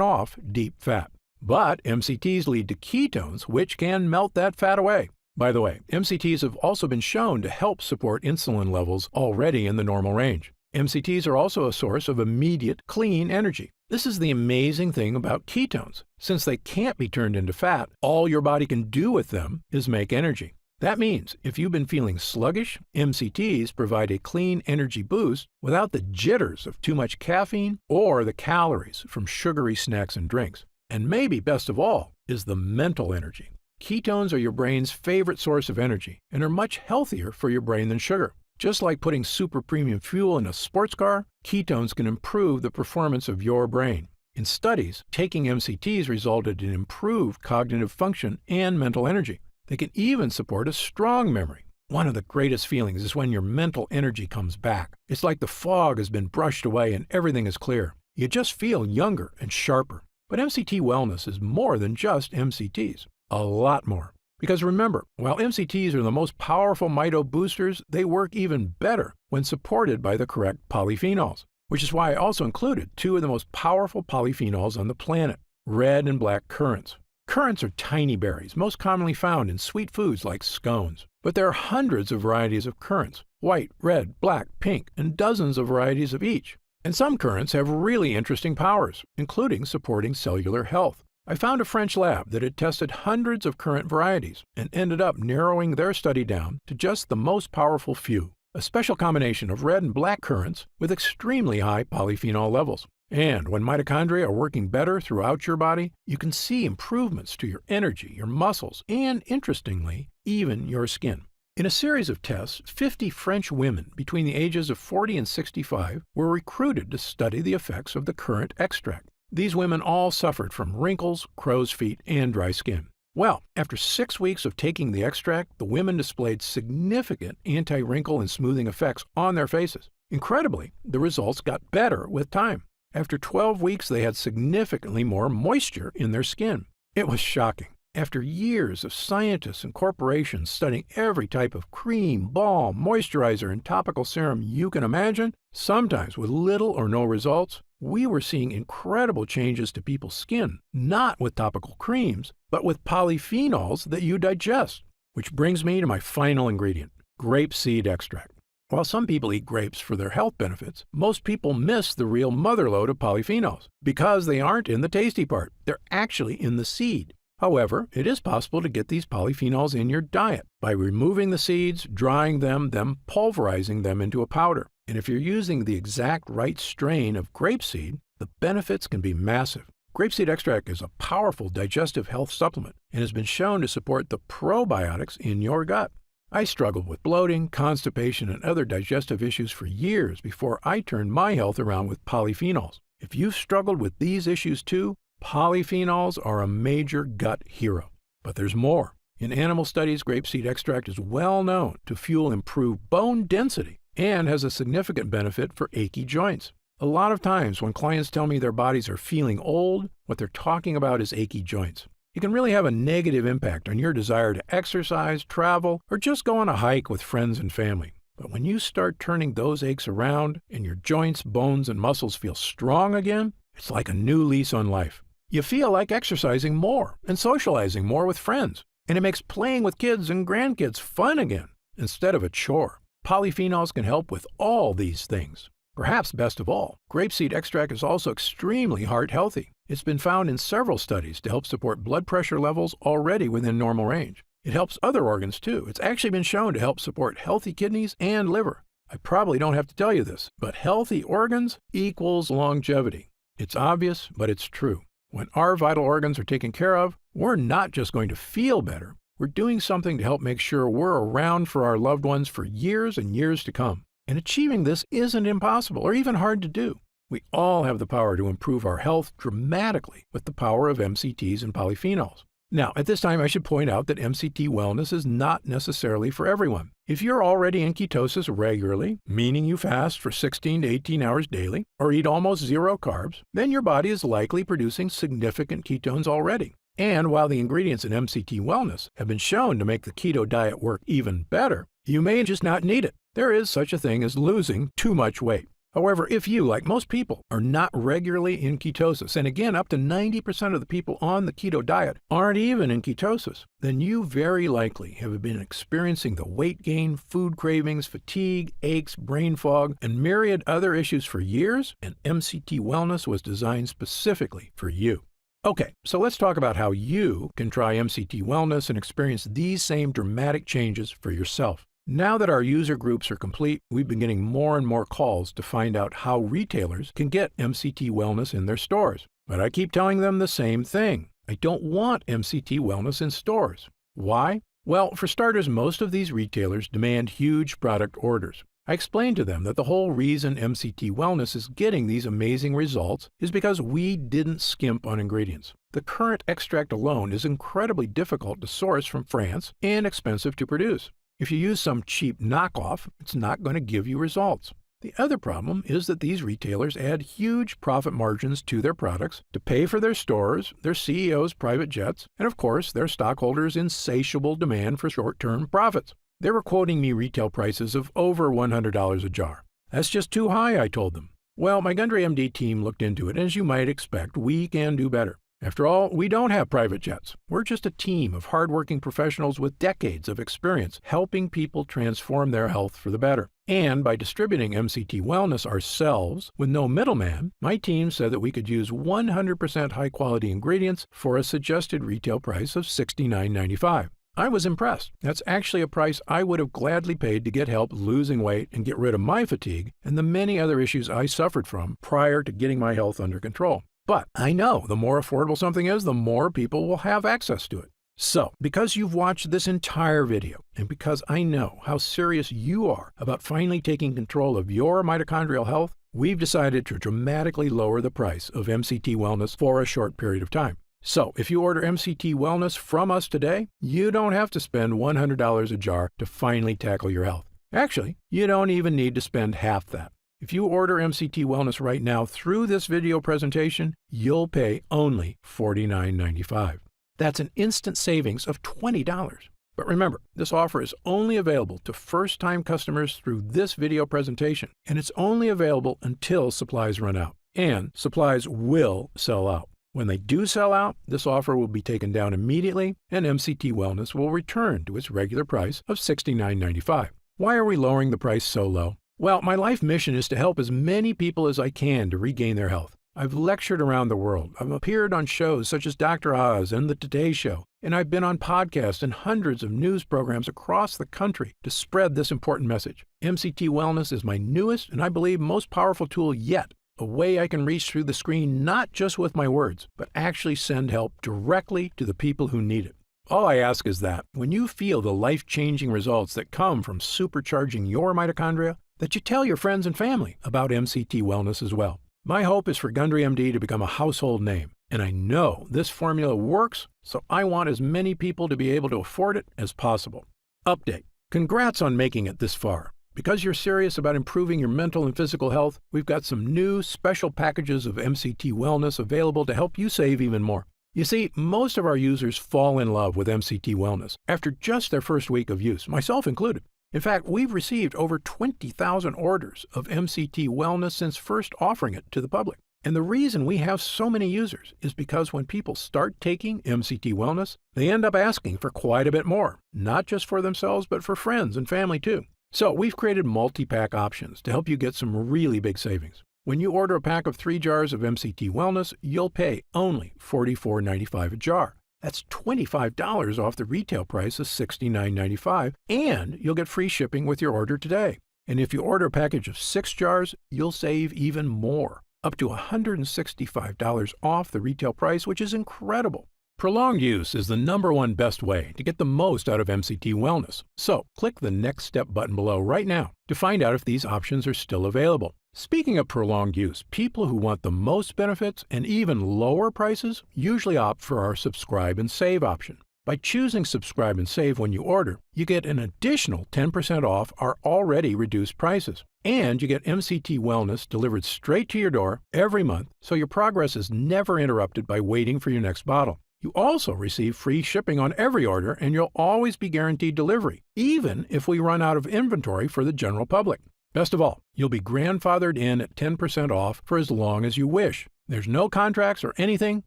off deep fat. But MCTs lead to ketones, which can melt that fat away. By the way, MCTs have also been shown to help support insulin levels already in the normal range. MCTs are also a source of immediate, clean energy. This is the amazing thing about ketones. Since they can't be turned into fat, all your body can do with them is make energy. That means if you've been feeling sluggish, MCTs provide a clean energy boost without the jitters of too much caffeine or the calories from sugary snacks and drinks. And maybe best of all is the mental energy. Ketones are your brain's favorite source of energy and are much healthier for your brain than sugar. Just like putting super premium fuel in a sports car, ketones can improve the performance of your brain. In studies, taking MCTs resulted in improved cognitive function and mental energy. They can even support a strong memory. One of the greatest feelings is when your mental energy comes back. It's like the fog has been brushed away and everything is clear. You just feel younger and sharper. But MCT Wellness is more than just MCTs. A lot more. Because remember, while MCTs are the most powerful mito boosters, they work even better when supported by the correct polyphenols, which is why I also included 2 of the most powerful polyphenols on the planet, red and black currants. Currants are tiny berries, most commonly found in sweet foods like scones. But there are hundreds of varieties of currants, white, red, black, pink, and dozens of varieties of each. And some currants have really interesting powers, including supporting cellular health. I found a French lab that had tested hundreds of currant varieties and ended up narrowing their study down to just the most powerful few, a special combination of red and black currants with extremely high polyphenol levels. And when mitochondria are working better throughout your body, you can see improvements to your energy, your muscles, and, interestingly, even your skin. In a series of tests, 50 French women between the ages of 40 and 65 were recruited to study the effects of the currant extract. These women all suffered from wrinkles, crow's feet, and dry skin. Well, after 6 weeks of taking the extract, the women displayed significant anti-wrinkle and smoothing effects on their faces. Incredibly, the results got better with time. After 12 weeks, they had significantly more moisture in their skin. It was shocking. After years of scientists and corporations studying every type of cream, balm, moisturizer, and topical serum you can imagine, sometimes with little or no results, we were seeing incredible changes to people's skin, not with topical creams, but with polyphenols that you digest. Which brings me to my final ingredient, grapeseed extract. While some people eat grapes for their health benefits, most people miss the real motherlode of polyphenols because they aren't in the tasty part. They're actually in the seed. However, it is possible to get these polyphenols in your diet by removing the seeds, drying them, then pulverizing them into a powder. And if you're using the exact right strain of grapeseed, the benefits can be massive. Grapeseed extract is a powerful digestive health supplement and has been shown to support the probiotics in your gut. I struggled with bloating, constipation, and other digestive issues for years before I turned my health around with polyphenols. If you've struggled with these issues too, polyphenols are a major gut hero. But there's more. In animal studies, grapeseed extract is well known to fuel improved bone density and has a significant benefit for achy joints. A lot of times when clients tell me their bodies are feeling old, what they're talking about is achy joints. It can really have a negative impact on your desire to exercise, travel, or just go on a hike with friends and family. But when you start turning those aches around and your joints, bones, and muscles feel strong again, it's like a new lease on life. You feel like exercising more and socializing more with friends, and it makes playing with kids and grandkids fun again instead of a chore. Polyphenols can help with all these things. Perhaps best of all, grapeseed extract is also extremely heart healthy. It's been found in several studies to help support blood pressure levels already within normal range. It helps other organs too. It's actually been shown to help support healthy kidneys and liver. I probably don't have to tell you this, but healthy organs equals longevity. It's obvious, but it's true. When our vital organs are taken care of, we're not just going to feel better. We're doing something to help make sure we're around for our loved ones for years and years to come. And achieving this isn't impossible or even hard to do. We all have the power to improve our health dramatically with the power of MCTs and polyphenols. Now, at this time, I should point out that MCT wellness is not necessarily for everyone. If you're already in ketosis regularly, meaning you fast for 16 to 18 hours daily, or eat almost zero carbs, then your body is likely producing significant ketones already. And while the ingredients in MCT wellness have been shown to make the keto diet work even better, you may just not need it. There is such a thing as losing too much weight. However, if you, like most people, are not regularly in ketosis, and again, up to 90% of the people on the keto diet aren't even in ketosis, then you very likely have been experiencing the weight gain, food cravings, fatigue, aches, brain fog, and myriad other issues for years, and MCT Wellness was designed specifically for you. Okay, so let's talk about how you can try MCT Wellness and experience these same dramatic changes for yourself. Now that our user groups are complete, we've been getting more and more calls to find out how retailers can get MCT Wellness in their stores. But I keep telling them the same thing. I don't want MCT Wellness in stores. Why? Well, for starters, most of these retailers demand huge product orders. I explained to them that the whole reason MCT Wellness is getting these amazing results is because we didn't skimp on ingredients. The current extract alone is incredibly difficult to source from France and expensive to produce. If you use some cheap knockoff, it's not going to give you results. The other problem is that these retailers add huge profit margins to their products to pay for their stores, their CEOs' private jets, and of course, their stockholders' insatiable demand for short-term profits. They were quoting me retail prices of over $100 a jar. That's just too high, I told them. Well, my Gundry MD team looked into it, and as you might expect, we can do better. After all, we don't have private jets. We're just a team of hardworking professionals with decades of experience helping people transform their health for the better. And by distributing MCT Wellness ourselves with no middleman, my team said that we could use 100% high-quality ingredients for a suggested retail price of $69.95. I was impressed. That's actually a price I would have gladly paid to get help losing weight and get rid of my fatigue and the many other issues I suffered from prior to getting my health under control. But I know the more affordable something is, the more people will have access to it. So, because you've watched this entire video, and because I know how serious you are about finally taking control of your mitochondrial health, we've decided to dramatically lower the price of MCT Wellness for a short period of time. So, if you order MCT Wellness from us today, you don't have to spend $100 a jar to finally tackle your health. Actually, you don't even need to spend half that. If you order MCT Wellness right now through this video presentation, you'll pay only $49.95. That's an instant savings of $20. But remember, this offer is only available to first-time customers through this video presentation, and it's only available until supplies run out. And supplies will sell out. When they do sell out, this offer will be taken down immediately, and MCT Wellness will return to its regular price of $69.95. Why are we lowering the price so low? Well, my life mission is to help as many people as I can to regain their health. I've lectured around the world. I've appeared on shows such as Dr. Oz and The Today Show, and I've been on podcasts and hundreds of news programs across the country to spread this important message. MCT Wellness is my newest and I believe most powerful tool yet. A way I can reach through the screen not just with my words, but actually send help directly to the people who need it. All I ask is that, when you feel the life-changing results that come from supercharging your mitochondria, that you tell your friends and family about MCT Wellness as well. My hope is for Gundry MD to become a household name, and I know this formula works, so I want as many people to be able to afford it as possible. Update. Congrats on making it this far. Because you're serious about improving your mental and physical health, we've got some new special packages of MCT Wellness available to help you save even more. You see, most of our users fall in love with MCT Wellness after just their first week of use, myself included. In fact, we've received over 20,000 orders of MCT Wellness since first offering it to the public. And the reason we have so many users is because when people start taking MCT Wellness, they end up asking for quite a bit more, not just for themselves, but for friends and family too. So we've created multi-pack options to help you get some really big savings. When you order a pack of 3 jars of MCT Wellness, you'll pay only $44.95 a jar. That's $25 off the retail price of $69.95, and you'll get free shipping with your order today. And if you order a package of 6 jars, you'll save even more, up to $165 off the retail price, which is incredible. Prolonged use is the #1 best way to get the most out of MCT Wellness. So click the Next Step button below right now to find out if these options are still available. Speaking of prolonged use, people who want the most benefits and even lower prices usually opt for our Subscribe and Save option. By choosing Subscribe and Save when you order, you get an additional 10% off our already reduced prices. And you get MCT Wellness delivered straight to your door every month, so your progress is never interrupted by waiting for your next bottle. You also receive free shipping on every order, and you'll always be guaranteed delivery, even if we run out of inventory for the general public. Best of all, you'll be grandfathered in at 10% off for as long as you wish. There's no contracts or anything,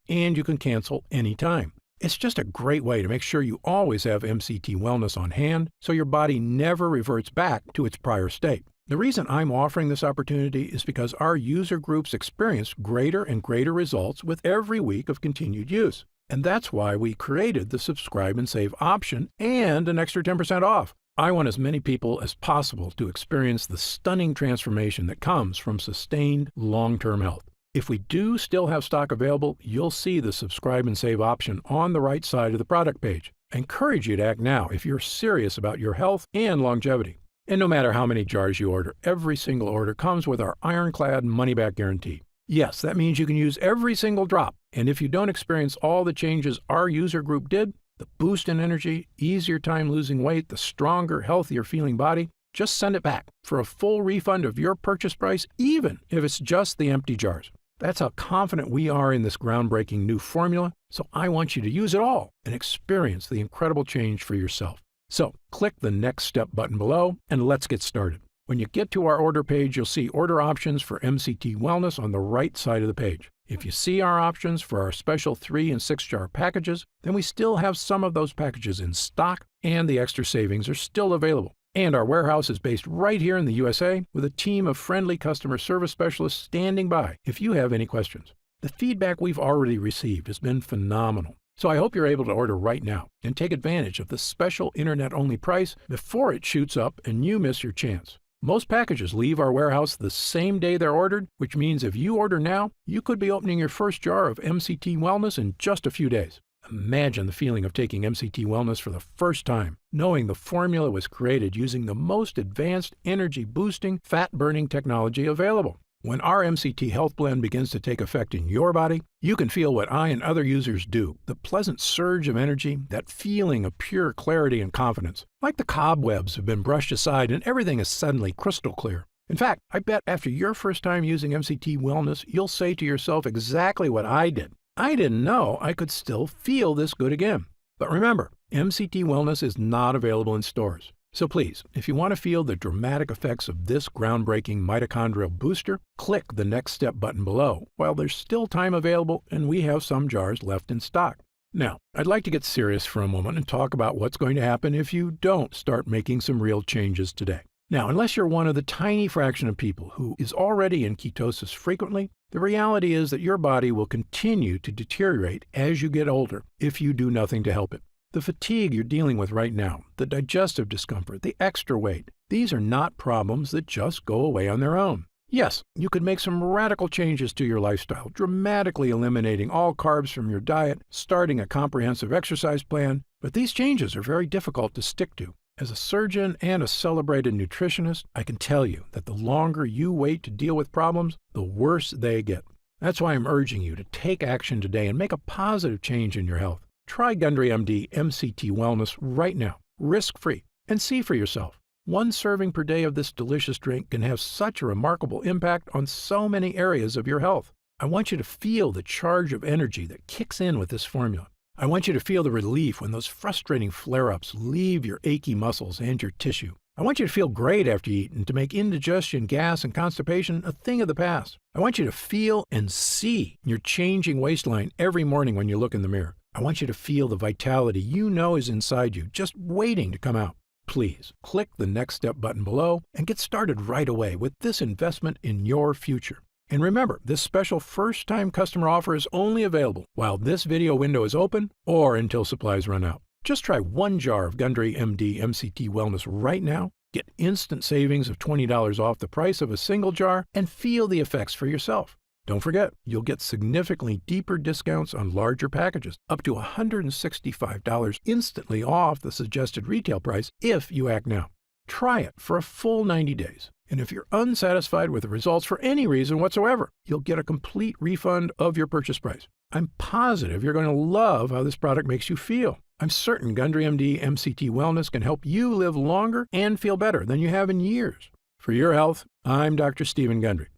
and you can cancel anytime. It's just a great way to make sure you always have MCT Wellness on hand, so your body never reverts back to its prior state. The reason I'm offering this opportunity is because our user groups experience greater and greater results with every week of continued use. And that's why we created the Subscribe and Save option and an extra 10% off. I want as many people as possible to experience the stunning transformation that comes from sustained long-term health. If we do still have stock available, you'll see the Subscribe and Save option on the right side of the product page. I encourage you to act now if you're serious about your health and longevity. And no matter how many jars you order, every single order comes with our ironclad money-back guarantee. Yes, that means you can use every single drop. And if you don't experience all the changes our user group did, the boost in energy, easier time losing weight, the stronger, healthier feeling body, just send it back for a full refund of your purchase price, even if it's just the empty jars. That's how confident we are in this groundbreaking new formula, so I want you to use it all and experience the incredible change for yourself. So click the Next Step button below and let's get started. When you get to our order page, you'll see order options for MCT Wellness on the right side of the page. If you see our options for our special 3 and 6 jar packages, then we still have some of those packages in stock and the extra savings are still available. And our warehouse is based right here in the USA with a team of friendly customer service specialists standing by if you have any questions. The feedback we've already received has been phenomenal. So I hope you're able to order right now and take advantage of the special internet-only price before it shoots up and you miss your chance. Most packages leave our warehouse the same day they're ordered, which means if you order now, you could be opening your first jar of MCT Wellness in just a few days. Imagine the feeling of taking MCT Wellness for the first time, knowing the formula was created using the most advanced energy-boosting, fat-burning technology available. When our MCT Health Blend begins to take effect in your body, you can feel what I and other users do, the pleasant surge of energy, that feeling of pure clarity and confidence. Like the cobwebs have been brushed aside and everything is suddenly crystal clear. In fact, I bet after your first time using MCT Wellness, you'll say to yourself exactly what I did. I didn't know I could still feel this good again. But remember, MCT Wellness is not available in stores. So please, if you want to feel the dramatic effects of this groundbreaking mitochondrial booster, click the Next Step button below while there's still time available and we have some jars left in stock. Now, I'd like to get serious for a moment and talk about what's going to happen if you don't start making some real changes today. Now, unless you're one of the tiny fraction of people who is already in ketosis frequently, the reality is that your body will continue to deteriorate as you get older if you do nothing to help it. The fatigue you're dealing with right now, the digestive discomfort, the extra weight, these are not problems that just go away on their own. Yes, you could make some radical changes to your lifestyle, dramatically eliminating all carbs from your diet, starting a comprehensive exercise plan, but these changes are very difficult to stick to. As a surgeon and a celebrated nutritionist, I can tell you that the longer you wait to deal with problems, the worse they get. That's why I'm urging you to take action today and make a positive change in your health. Try Gundry MD MCT Wellness right now, risk-free, and see for yourself. One serving per day of this delicious drink can have such a remarkable impact on so many areas of your health. I want you to feel the charge of energy that kicks in with this formula. I want you to feel the relief when those frustrating flare-ups leave your achy muscles and your tissue. I want you to feel great after you eat and to make indigestion, gas, and constipation a thing of the past. I want you to feel and see your changing waistline every morning when you look in the mirror. I want you to feel the vitality you know is inside you, just waiting to come out. Please click the Next Step button below and get started right away with this investment in your future. And remember, this special first-time customer offer is only available while this video window is open or until supplies run out. Just try one jar of Gundry MD MCT Wellness right now, get instant savings of $20 off the price of a single jar, and feel the effects for yourself. Don't forget, you'll get significantly deeper discounts on larger packages, up to $165 instantly off the suggested retail price if you act now. Try it for a full 90 days. And if you're unsatisfied with the results for any reason whatsoever, you'll get a complete refund of your purchase price. I'm positive you're going to love how this product makes you feel. I'm certain Gundry MD MCT Wellness can help you live longer and feel better than you have in years. For your health, I'm Dr. Stephen Gundry.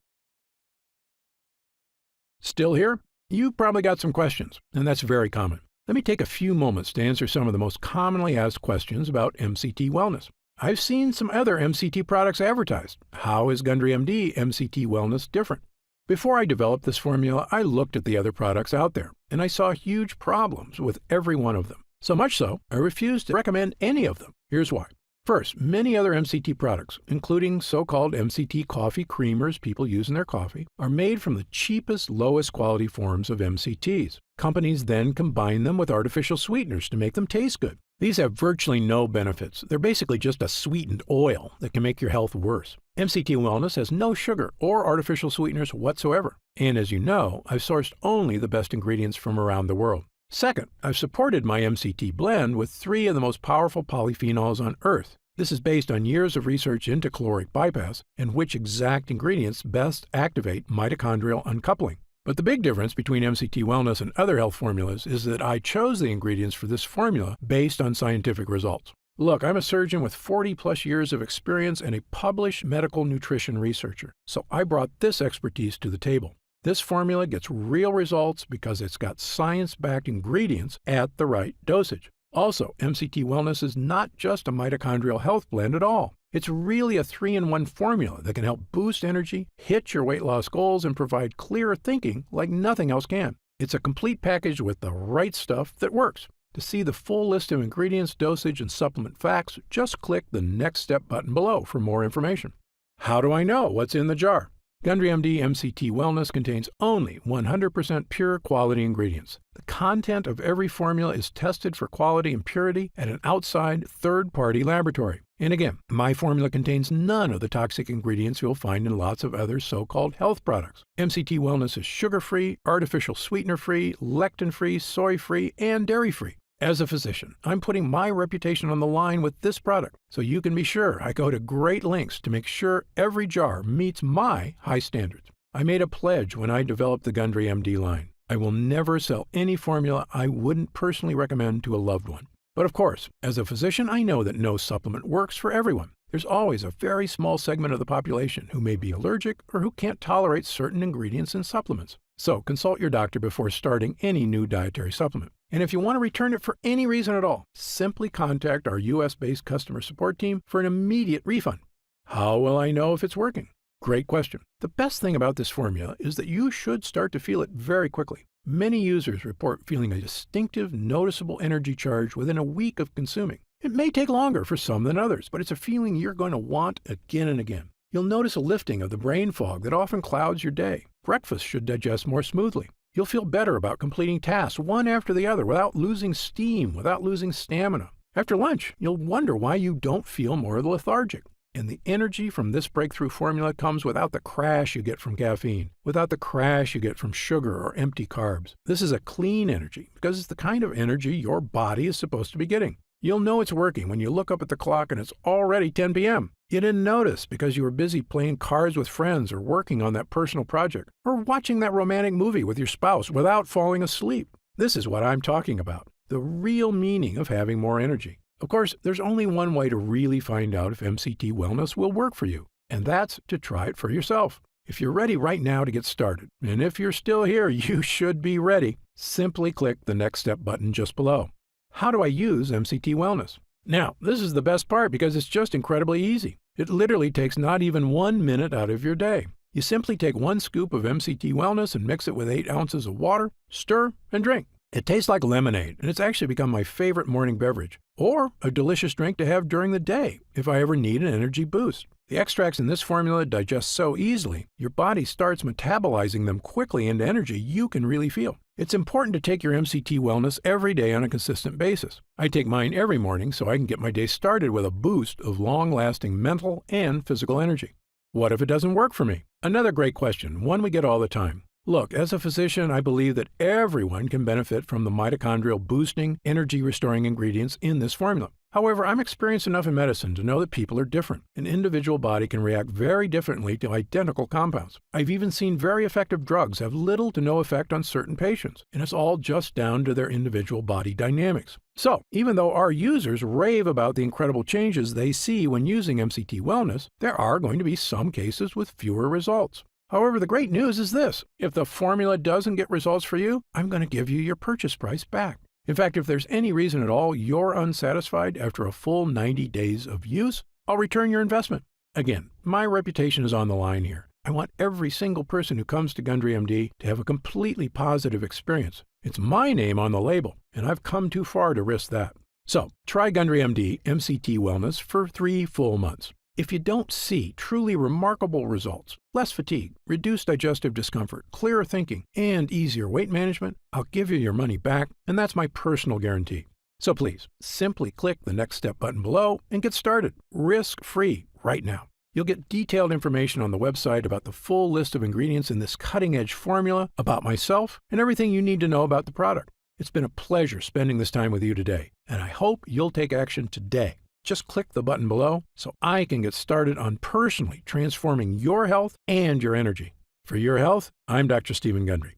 Still here? You've probably got some questions, and that's very common. Let me take a few moments to answer some of the most commonly asked questions about MCT Wellness. I've seen some other MCT products advertised. How is Gundry MD MCT Wellness different? Before I developed this formula, I looked at the other products out there, and I saw huge problems with every one of them. So much so, I refused to recommend any of them. Here's why. First, many other MCT products, including so-called MCT coffee creamers people use in their coffee, are made from the cheapest, lowest quality forms of MCTs. Companies then combine them with artificial sweeteners to make them taste good. These have virtually no benefits. They're basically just a sweetened oil that can make your health worse. MCT Wellness has no sugar or artificial sweeteners whatsoever. And as you know, I've sourced only the best ingredients from around the world. Second, I've supported my MCT blend with 3 of the most powerful polyphenols on Earth. This is based on years of research into caloric bypass and which exact ingredients best activate mitochondrial uncoupling. But the big difference between MCT Wellness and other health formulas is that I chose the ingredients for this formula based on scientific results. Look, I'm a surgeon with 40-plus years of experience and a published medical nutrition researcher, so I brought this expertise to the table. This formula gets real results because it's got science-backed ingredients at the right dosage. Also, MCT Wellness is not just a mitochondrial health blend at all. It's really a 3-in-1 formula that can help boost energy, hit your weight loss goals, and provide clearer thinking like nothing else can. It's a complete package with the right stuff that works. To see the full list of ingredients, dosage, and supplement facts, just click the Next Step button below for more information. How do I know what's in the jar? Gundry MD MCT Wellness contains only 100% pure quality ingredients. The content of every formula is tested for quality and purity at an outside third-party laboratory. And again, my formula contains none of the toxic ingredients you'll find in lots of other so-called health products. MCT Wellness is sugar-free, artificial sweetener-free, lectin-free, soy-free, and dairy-free. As a physician, I'm putting my reputation on the line with this product, so you can be sure I go to great lengths to make sure every jar meets my high standards. I made a pledge when I developed the Gundry MD line. I will never sell any formula I wouldn't personally recommend to a loved one. But of course, as a physician, I know that no supplement works for everyone. There's always a very small segment of the population who may be allergic or who can't tolerate certain ingredients in supplements. So consult your doctor before starting any new dietary supplement. And if you want to return it for any reason at all, simply contact our U.S.-based customer support team for an immediate refund. How will I know if it's working? Great question. The best thing about this formula is that you should start to feel it very quickly. Many users report feeling a distinctive, noticeable energy charge within a week of consuming. It may take longer for some than others, but it's a feeling you're going to want again and again. You'll notice a lifting of the brain fog that often clouds your day. Breakfast should digest more smoothly. You'll feel better about completing tasks one after the other without losing steam, without losing stamina. After lunch, you'll wonder why you don't feel more lethargic. And the energy from this breakthrough formula comes without the crash you get from caffeine, without the crash you get from sugar or empty carbs. This is a clean energy because it's the kind of energy your body is supposed to be getting. You'll know it's working when you look up at the clock and it's already 10 p.m. You didn't notice because you were busy playing cards with friends or working on that personal project or watching that romantic movie with your spouse without falling asleep. This is what I'm talking about, the real meaning of having more energy. Of course, there's only one way to really find out if MCT Wellness will work for you, and that's to try it for yourself. If you're ready right now to get started, and if you're still here, you should be ready, simply click the Next Step button just below. How do I use MCT Wellness? Now, this is the best part because it's just incredibly easy. It literally takes not even 1 minute out of your day. You simply take 1 scoop of MCT Wellness and mix it with 8 ounces of water, stir, and drink. It tastes like lemonade, and it's actually become my favorite morning beverage, or a delicious drink to have during the day if I ever need an energy boost. The extracts in this formula digest so easily, your body starts metabolizing them quickly into energy you can really feel. It's important to take your MCT Wellness every day on a consistent basis. I take mine every morning so I can get my day started with a boost of long-lasting mental and physical energy. What if it doesn't work for me? Another great question, one we get all the time. Look, as a physician, I believe that everyone can benefit from the mitochondrial boosting, energy-restoring ingredients in this formula. However, I'm experienced enough in medicine to know that people are different. An individual body can react very differently to identical compounds. I've even seen very effective drugs have little to no effect on certain patients, and it's all just down to their individual body dynamics. So, even though our users rave about the incredible changes they see when using MCT Wellness, there are going to be some cases with fewer results. However, the great news is this. If the formula doesn't get results for you, I'm going to give you your purchase price back. In fact, if there's any reason at all you're unsatisfied after a full 90 days of use, I'll return your investment. Again, my reputation is on the line here. I want every single person who comes to Gundry MD to have a completely positive experience. It's my name on the label, and I've come too far to risk that. So, try Gundry MD MCT Wellness for 3 full months. If you don't see truly remarkable results, less fatigue, reduced digestive discomfort, clearer thinking, and easier weight management, I'll give you your money back, and that's my personal guarantee. So please, simply click the Next Step button below and get started, risk-free, right now. You'll get detailed information on the website about the full list of ingredients in this cutting-edge formula, about myself, and everything you need to know about the product. It's been a pleasure spending this time with you today, and I hope you'll take action today. Just click the button below so I can get started on personally transforming your health and your energy. For your health, I'm Dr. Stephen Gundry.